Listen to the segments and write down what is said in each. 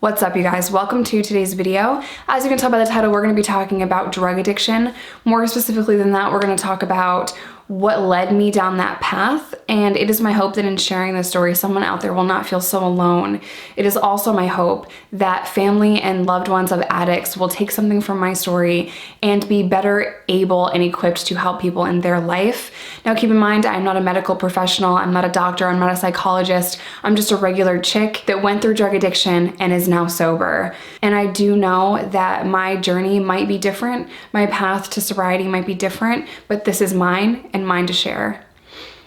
What's up, you guys? Welcome to today's video. As you can tell by the title, we're going to be talking about drug addiction. More specifically than that, we're going to talk about what led me down that path, and it is my hope that in sharing this story, someone out there will not feel so alone. It is also my hope that family and loved ones of addicts will take something from my story and be better able and equipped to help people in their life. Now, keep in mind, I'm not a medical professional, I'm not a doctor, I'm not a psychologist, I'm just a regular chick that went through drug addiction and is now sober. And I do know that my journey might be different, my path to sobriety might be different, but this is mine and mine to share.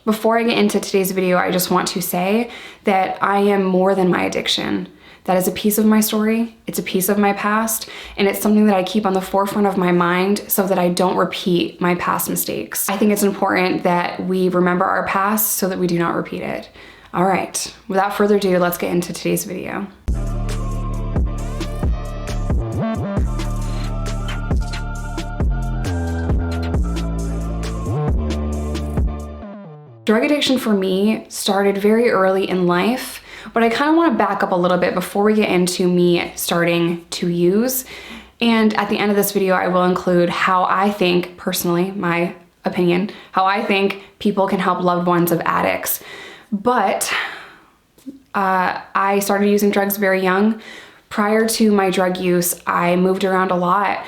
Before I get into today's video, I just want to say that I am more than my addiction. That is a piece of my story, it's a piece of my past, and it's something that I keep on the forefront of my mind so that I don't repeat my past mistakes. I think it's important that we remember our past so that we do not repeat it. All right, without further ado, let's get into today's video. Drug addiction for me started very early in life, but I kind of want to back up a little bit before we get into me starting to use. And at the end of this video, I will include how I think, personally, my opinion, how I think people can help loved ones of addicts. But I started using drugs very young. Prior to my drug use, I moved around a lot.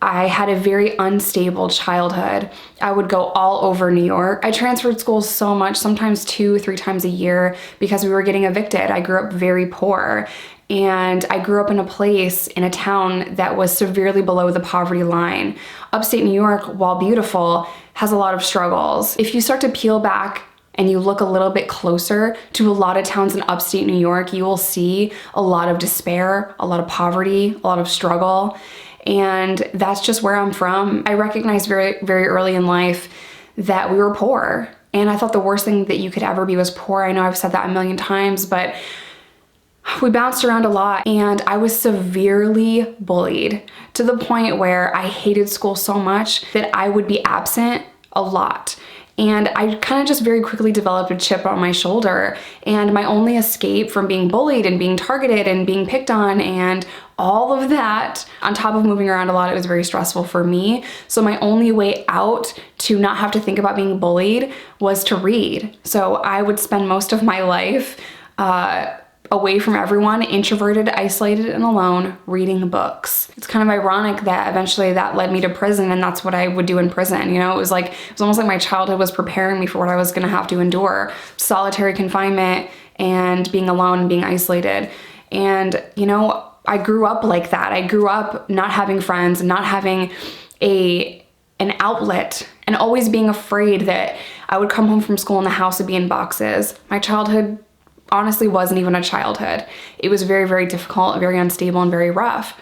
I had a very unstable childhood. I would go all over New York. I transferred schools so much, sometimes 2-3 times a year, because we were getting evicted. I grew up very poor, and I grew up in a place, in a town that was severely below the poverty line. Upstate New York, while beautiful, has a lot of struggles. If you start to peel back and you look a little bit closer to a lot of towns in upstate New York, you will see a lot of despair, a lot of poverty, a lot of struggle. And that's just where I'm from. I recognized very, very early in life that we were poor. And I thought the worst thing that you could ever be was poor. I know I've said that a million times, but we bounced around a lot, and I was severely bullied to the point where I hated school so much that I would be absent a lot. And I kind of just very quickly developed a chip on my shoulder, and my only escape from being bullied and being targeted and being picked on and all of that, on top of moving around a lot, it was very stressful for me. So my only way out to not have to think about being bullied was to read. So I would spend most of my life away from everyone, introverted, isolated, and alone, reading books. It's kind of ironic that eventually that led me to prison, and that's what I would do in prison. You know, it was almost like my childhood was preparing me for what I was gonna have to endure. Solitary confinement and being alone and being isolated. And, you know, I grew up like that. I grew up not having friends, not having an outlet, and always being afraid that I would come home from school and the house would be in boxes. My childhood honestly wasn't even a childhood. It was very, very difficult, very unstable, and very rough.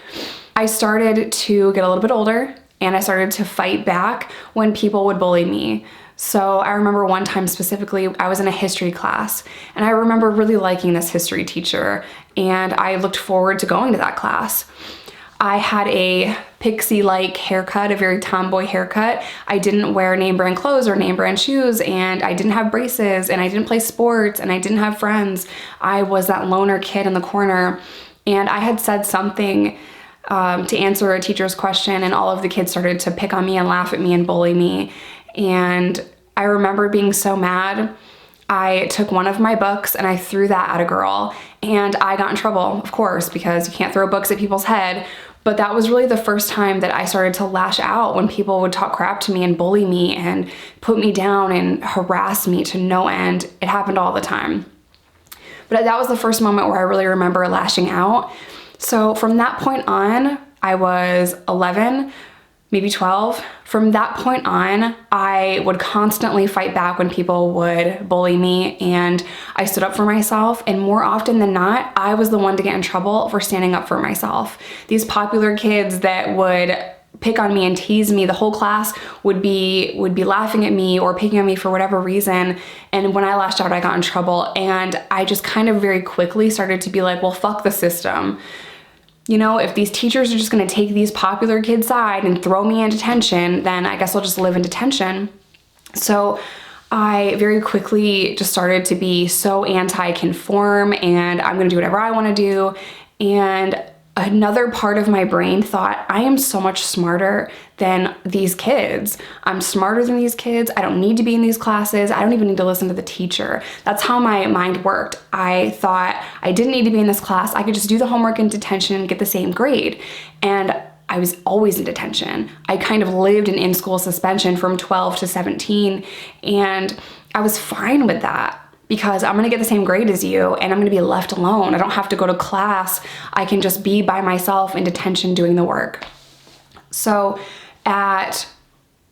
I started to get a little bit older, and I started to fight back when people would bully me. So I remember one time specifically, I was in a history class, and I remember really liking this history teacher, and I looked forward to going to that class. I had a pixie-like haircut, a very tomboy haircut. I didn't wear name brand clothes or name brand shoes, and I didn't have braces, and I didn't play sports, and I didn't have friends. I was that loner kid in the corner, and I had said something to answer a teacher's question, and all of the kids started to pick on me and laugh at me and bully me. And I remember being so mad. I took one of my books and I threw that at a girl, and I got in trouble, of course, because you can't throw books at people's head. But that was really the first time that I started to lash out when people would talk crap to me and bully me and put me down and harass me to no end. It happened all the time. But that was the first moment where I really remember lashing out. So from that point on, I was 11, maybe 12. From that point on, I would constantly fight back when people would bully me, and I stood up for myself, and more often than not, I was the one to get in trouble for standing up for myself. These popular kids that would pick on me and tease me, the whole class would be laughing at me or picking on me for whatever reason, and when I lashed out, I got in trouble, and I just kind of very quickly started to be like, well, fuck the system. You know, if these teachers are just gonna take these popular kids' side and throw me in detention, then I guess I'll just live in detention. So I very quickly just started to be so anti-conform, and I'm gonna do whatever I wanna do. And another part of my brain thought, I am so much smarter than these kids. I'm smarter than these kids. I don't need to be in these classes. I don't even need to listen to the teacher. That's how my mind worked. I thought I didn't need to be in this class. I could just do the homework in detention and get the same grade. And I was always in detention. I kind of lived in in-school suspension from 12 to 17, and I was fine with that because I'm gonna get the same grade as you and I'm gonna be left alone. I don't have to go to class. I can just be by myself in detention doing the work. So at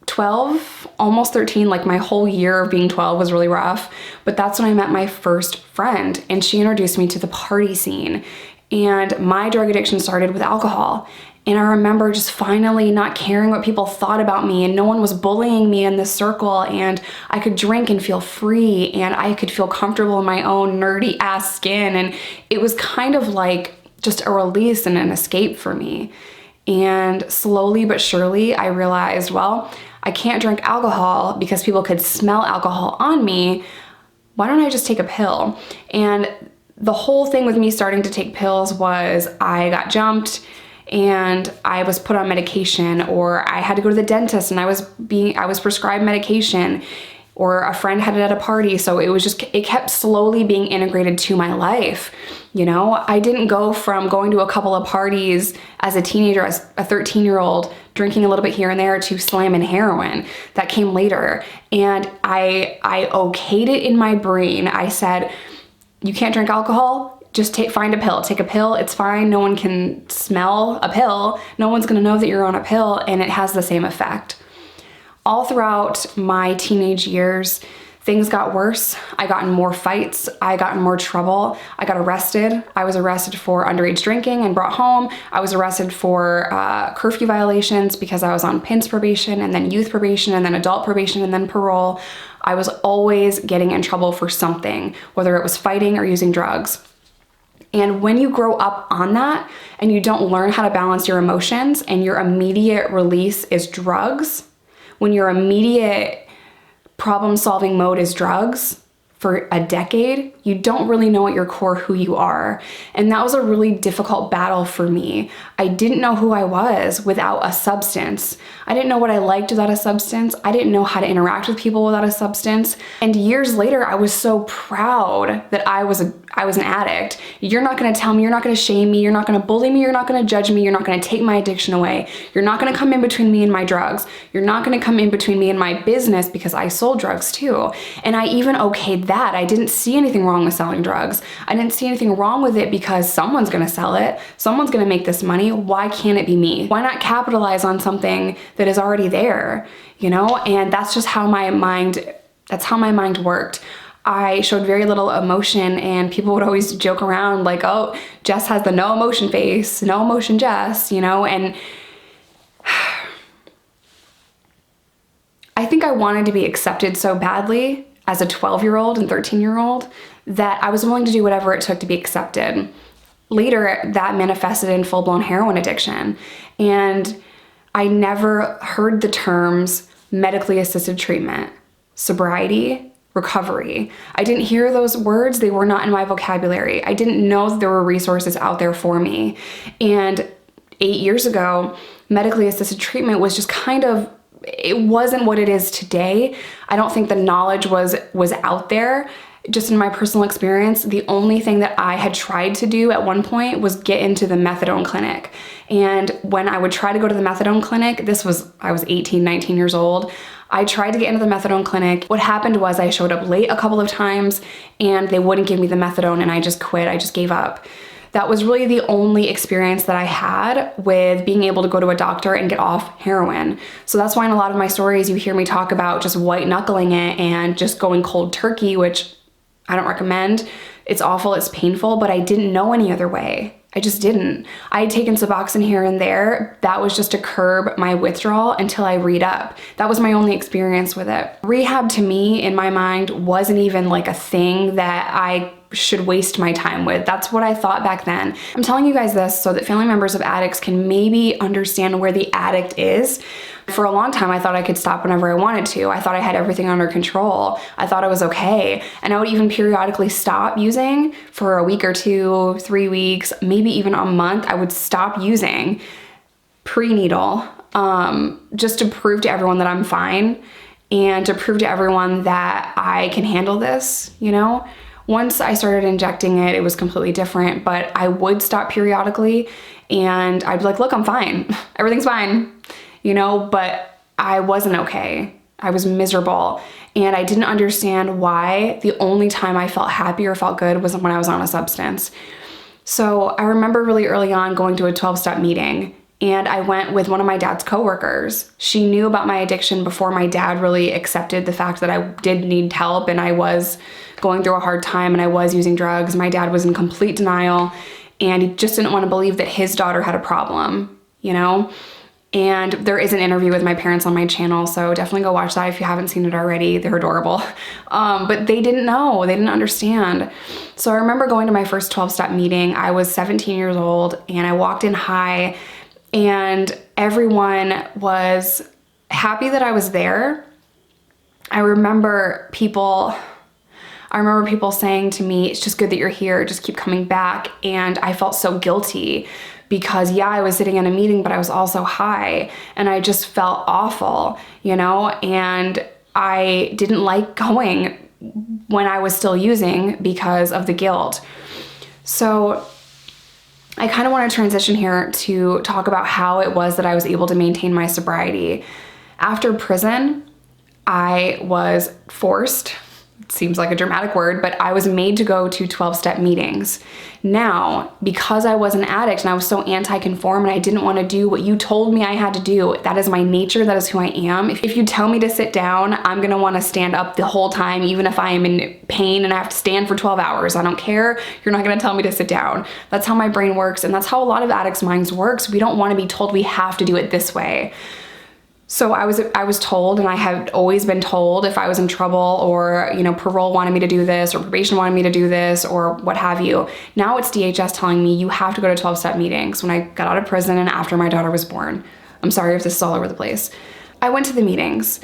12, almost 13, like my whole year of being 12 was really rough, but that's when I met my first friend, and she introduced me to the party scene. And my drug addiction started with alcohol. And I remember just finally not caring what people thought about me, and no one was bullying me in this circle, and I could drink and feel free, and I could feel comfortable in my own nerdy ass skin. And it was kind of like just a release and an escape for me. And slowly but surely I realized, well, I can't drink alcohol because people could smell alcohol on me. Why don't I just take a pill? And the whole thing with me starting to take pills was I got jumped and I was put on medication, or I had to go to the dentist and I was prescribed medication, or a friend had it at a party. So it kept slowly being integrated to my life. You know, I didn't go from going to a couple of parties as a teenager, as a 13-year-old, drinking a little bit here and there, to slamming heroin. That came later. And I okayed it in my brain. I said, you can't drink alcohol? Just find a pill, take a pill, it's fine. No one can smell a pill. No one's gonna know that you're on a pill, and it has the same effect. All throughout my teenage years, things got worse. I got in more fights. I got in more trouble. I got arrested. I was arrested for underage drinking and brought home. I was arrested for curfew violations because I was on PINS probation, and then youth probation, and then adult probation, and then parole. I was always getting in trouble for something, whether it was fighting or using drugs. And when you grow up on that and you don't learn how to balance your emotions, and your immediate release is drugs, when your immediate problem-solving mode is drugs for a decade, you don't really know at your core who you are. And that was a really difficult battle for me. I didn't know who I was without a substance. I didn't know what I liked without a substance. I didn't know how to interact with people without a substance. And years later, I was so proud that I was an addict. You're not gonna tell me, you're not gonna shame me, you're not gonna bully me, you're not gonna judge me, you're not gonna take my addiction away. You're not gonna come in between me and my drugs. You're not gonna come in between me and my business, because I sold drugs too. And I even okayed that. I didn't see anything wrong with selling drugs. I didn't see anything wrong with it because someone's gonna sell it. Someone's gonna make this money. Why can't it be me? Why not capitalize on something that is already there, you know? And that's just how my mind worked. I showed very little emotion, and people would always joke around like, oh, Jess has the no emotion face, no emotion Jess, you know? And I think I wanted to be accepted so badly as a 12-year-old and 13-year-old that I was willing to do whatever it took to be accepted. Later, that manifested in full-blown heroin addiction. And I never heard the terms medically assisted treatment, sobriety, recovery. I didn't hear those words. They were not in my vocabulary. I didn't know that there were resources out there for me. And 8 years ago, medically assisted treatment was just it wasn't what it is today. I don't think the knowledge was out there. Just in my personal experience, the only thing that I had tried to do at one point was get into the methadone clinic. And when I would try to go to the methadone clinic, I was 18, 19 years old. I tried to get into the methadone clinic. What happened was I showed up late a couple of times and they wouldn't give me the methadone, and I just quit. I just gave up. That was really the only experience that I had with being able to go to a doctor and get off heroin. So that's why in a lot of my stories you hear me talk about just white knuckling it and just going cold turkey, which I don't recommend. It's awful, it's painful, but I didn't know any other way. I just didn't. I had taken Suboxone here and there. That was just to curb my withdrawal until I read up. That was my only experience with it. Rehab to me, in my mind, wasn't even like a thing that I should waste my time with. That's what I thought back then. I'm telling you guys this so that family members of addicts can maybe understand where the addict is. For a long time, I thought I could stop whenever I wanted to. I thought I had everything under control. I thought I was okay. And I would even periodically stop using for a week or 2, 3 weeks, maybe even a month. I would stop using prenatal, just to prove to everyone that I'm fine and to prove to everyone that I can handle this, you know? Once I started injecting it, it was completely different, but I would stop periodically and I'd be like, look, I'm fine. Everything's fine, you know, but I wasn't okay. I was miserable and I didn't understand why the only time I felt happy or felt good was when I was on a substance. So I remember really early on going to a 12-step meeting, and I went with one of my dad's coworkers. She knew about my addiction before my dad really accepted the fact that I did need help and I was going through a hard time and I was using drugs. My dad was in complete denial and he just didn't want to believe that his daughter had a problem, you know? And there is an interview with my parents on my channel, so definitely go watch that if you haven't seen it already. They're adorable. But they didn't know, they didn't understand. So I remember going to my first 12-step meeting. I was 17 years old and I walked in high and everyone was happy that I was there. I remember people saying to me, it's just good that you're here, just keep coming back. And I felt so guilty because yeah, I was sitting in a meeting, but I was also high and I just felt awful, you know, and I didn't like going when I was still using because of the guilt. So I kind of want to transition here to talk about how it was that I was able to maintain my sobriety. After prison, I was forced, it seems like a dramatic word, but I was made to go to 12-step meetings. Now, because I was an addict and I was so anti-conform and I didn't want to do what you told me I had to do, that is my nature, that is who I am. If you tell me to sit down, I'm going to want to stand up the whole time, even if I am in pain and I have to stand for 12 hours. I don't care. You're not going to tell me to sit down. That's how my brain works, and that's how a lot of addicts' minds works. We don't want to be told we have to do it this way. So I was told, and I had always been told, if I was in trouble or, you know, parole wanted me to do this or probation wanted me to do this or what have you. Now it's DHS telling me you have to go to 12-step meetings when I got out of prison and after my daughter was born. I'm sorry if this is all over the place. I went to the meetings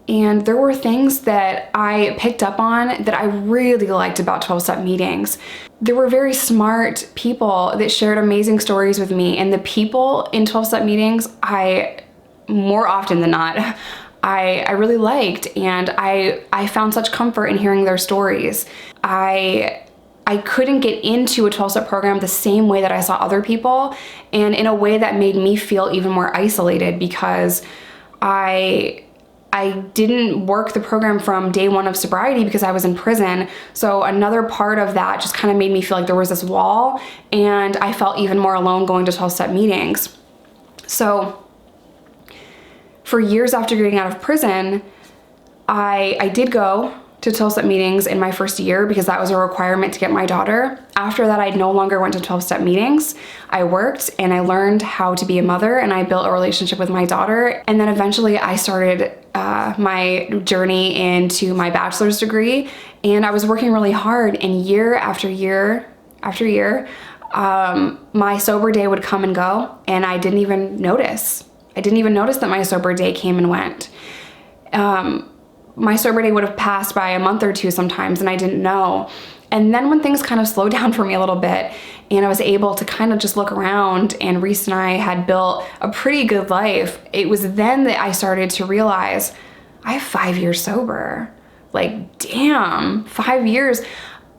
and there were things that I picked up on that I really liked about 12-step meetings. There were very smart people that shared amazing stories with me, and the people in 12-step meetings, more often than not, I really liked, and I found such comfort in hearing their stories. I couldn't get into a 12-step program the same way that I saw other people, and in a way that made me feel even more isolated because I didn't work the program from day one of sobriety because I was in prison. So another part of that just kind of made me feel like there was this wall, and I felt even more alone going to 12-step meetings. So for years after getting out of prison, I did go to 12-step meetings in my first year because that was a requirement to get my daughter. After that, I no longer went to 12-step meetings. I worked and I learned how to be a mother, and I built a relationship with my daughter. And then eventually I started my journey into my bachelor's degree, and I was working really hard, and year after year after year, my sober day would come and go, and I didn't even notice. I didn't even notice that my sober day came and went. My sober day would have passed by a month or two sometimes, and I didn't know. And then when things kind of slowed down for me a little bit, and I was able to kind of just look around, and Reese and I had built a pretty good life, it was then that I started to realize I have 5 years sober. Like, damn, 5 years.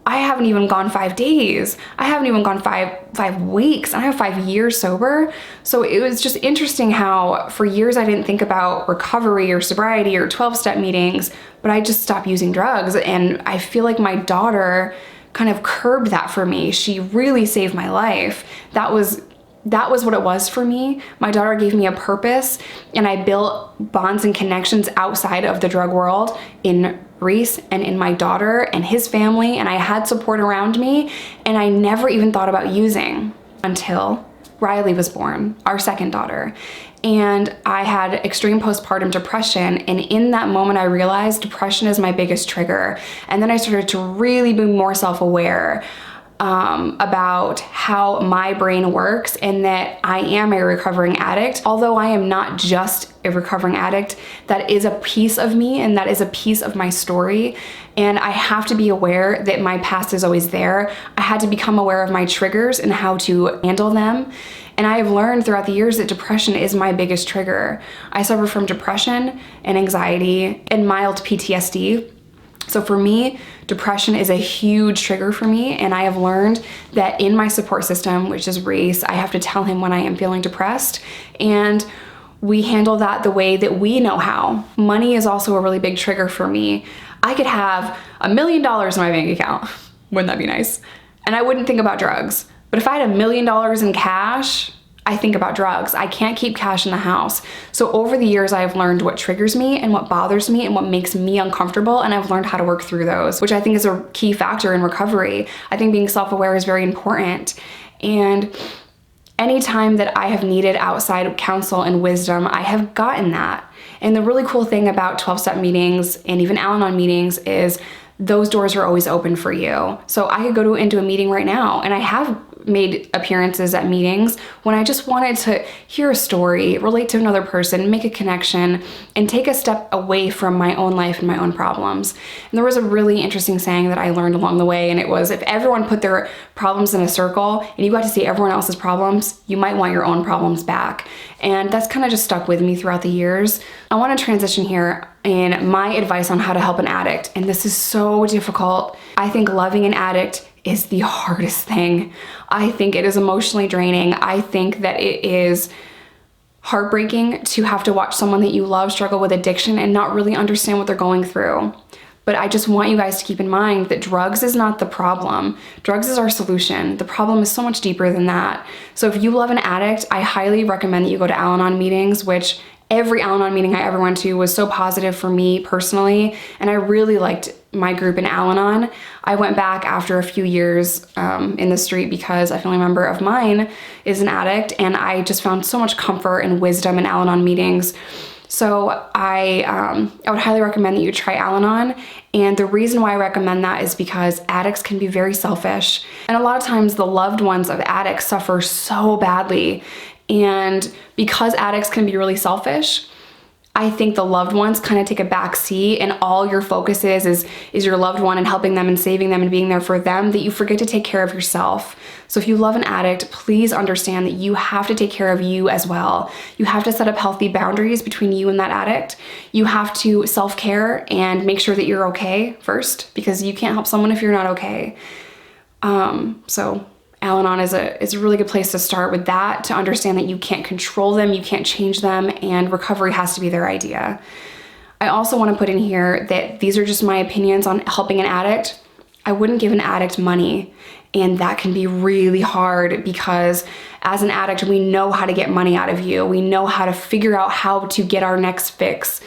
I haven't even gone 5 days. I haven't even gone five weeks. I have 5 years sober. So it was just interesting how for years I didn't think about recovery or sobriety or 12-step meetings, but I just stopped using drugs. And I feel like my daughter kind of curbed that for me. She really saved my life. That was what it was for me. My daughter gave me a purpose, and I built bonds and connections outside of the drug world in Reese and in my daughter and his family, and I had support around me, and I never even thought about using until Riley was born, our second daughter, and I had extreme postpartum depression. And in that moment, I realized depression is my biggest trigger. And then I started to really be more self-aware about how my brain works, and that I am a recovering addict. Although I am not just a recovering addict, that is a piece of me and that is a piece of my story. And I have to be aware that my past is always there. I had to become aware of my triggers and how to handle them. And I have learned throughout the years that depression is my biggest trigger. I suffer from depression and anxiety and mild PTSD. So for me, depression is a huge trigger for me, and I have learned that in my support system, which is Reese, I have to tell him when I am feeling depressed, and we handle that the way that we know how. Money is also a really big trigger for me. I could have $1 million in my bank account. Wouldn't that be nice? And I wouldn't think about drugs. But if I had $1 million in cash, I think about drugs. I can't keep cash in the house. So over the years, I've learned what triggers me and what bothers me and what makes me uncomfortable, and I've learned how to work through those, which I think is a key factor in recovery. I think being self-aware is very important. And anytime that I have needed outside counsel and wisdom, I have gotten that. And the really cool thing about 12-step meetings and even Al-Anon meetings is those doors are always open for you. So I could go into a meeting right now, and I have made appearances at meetings when I just wanted to hear a story, relate to another person, make a connection, and take a step away from my own life and my own problems. And there was a really interesting saying that I learned along the way, and it was, if everyone put their problems in a circle and you got to see everyone else's problems, you might want your own problems back. And that's kind of just stuck with me throughout the years. I want to transition here in my advice on how to help an addict, and this is so difficult. I think loving an addict is the hardest thing. I think it is emotionally draining. I think that it is heartbreaking to have to watch someone that you love struggle with addiction and not really understand what they're going through. But I just want you guys to keep in mind that drugs is not the problem. Drugs is our solution. The problem is so much deeper than that. So if you love an addict, I highly recommend that you go to Al-Anon meetings, which every Al-Anon meeting I ever went to was so positive for me personally, and I really liked my group in Al-Anon. I went back after a few years in the street because a family member of mine is an addict, and I just found so much comfort and wisdom in Al-Anon meetings. So I would highly recommend that you try Al-Anon, and the reason why I recommend that is because addicts can be very selfish, and a lot of times the loved ones of addicts suffer so badly. And because addicts can be really selfish, I think the loved ones kind of take a back seat, and all your focus is your loved one and helping them and saving them and being there for them, that you forget to take care of yourself. So if you love an addict, please understand that you have to take care of you as well. You have to set up healthy boundaries between you and that addict. You have to self-care and make sure that you're okay first, because you can't help someone if you're not okay. So Al-Anon is a really good place to start with that, to understand that you can't control them, you can't change them, and recovery has to be their idea. I also want to put in here that these are just my opinions on helping an addict. I wouldn't give an addict money, and that can be really hard because as an addict, we know how to get money out of you. We know how to figure out how to get our next fix.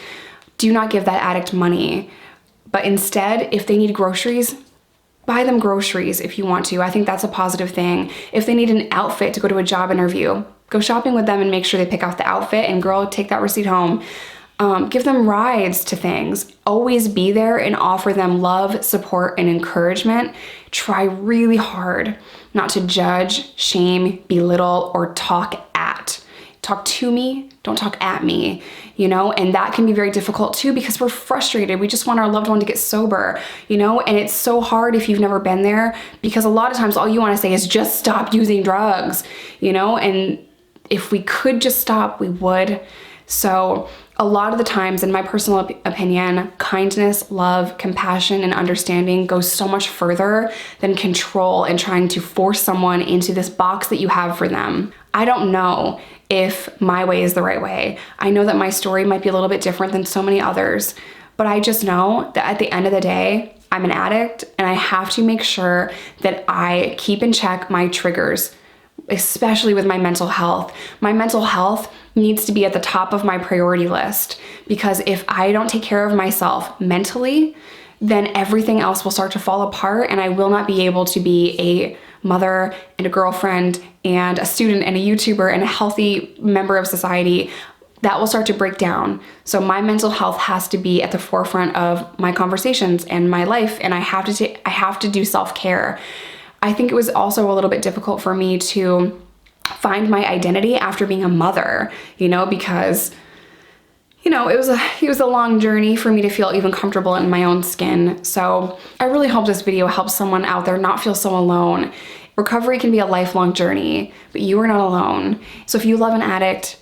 Do not give that addict money, but instead, if they need groceries, buy them groceries if you want to. I think that's a positive thing. If they need an outfit to go to a job interview, go shopping with them and make sure they pick out the outfit, and girl, take that receipt home. Give them rides to things. Always be there and offer them love, support, and encouragement. Try really hard not to judge, shame, belittle, or talk at. Talk to me, don't talk at me, and that can be very difficult too, because we're frustrated. We just want our loved one to get sober, and it's so hard if you've never been there, because a lot of times all you want to say is just stop using drugs, and if we could just stop, we would. So a lot of the times, in my personal opinion, kindness, love, compassion, and understanding goes so much further than control and trying to force someone into this box that you have for them. I don't know if my way is the right way. I know that my story might be a little bit different than so many others, but I just know that at the end of the day, I'm an addict, and I have to make sure that I keep in check my triggers, especially with my mental health. My mental health needs to be at the top of my priority list, because if I don't take care of myself mentally, then everything else will start to fall apart, and I will not be able to be a mother and a girlfriend and a student and a YouTuber and a healthy member of society, that will start to break down. So my mental health has to be at the forefront of my conversations and my life, and I have to do self-care. I think it was also a little bit difficult for me to find my identity after being a mother, because it was a long journey for me to feel even comfortable in my own skin. So I really hope this video helps someone out there not feel so alone. Recovery can be a lifelong journey, but you are not alone. So if you love an addict,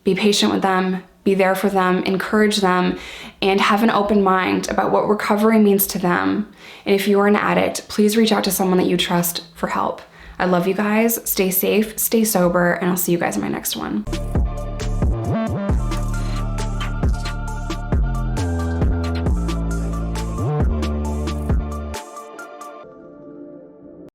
be patient with them, be there for them, encourage them, and have an open mind about what recovery means to them. And if you are an addict, please reach out to someone that you trust for help. I love you guys. Stay safe, stay sober, and I'll see you guys in my next one.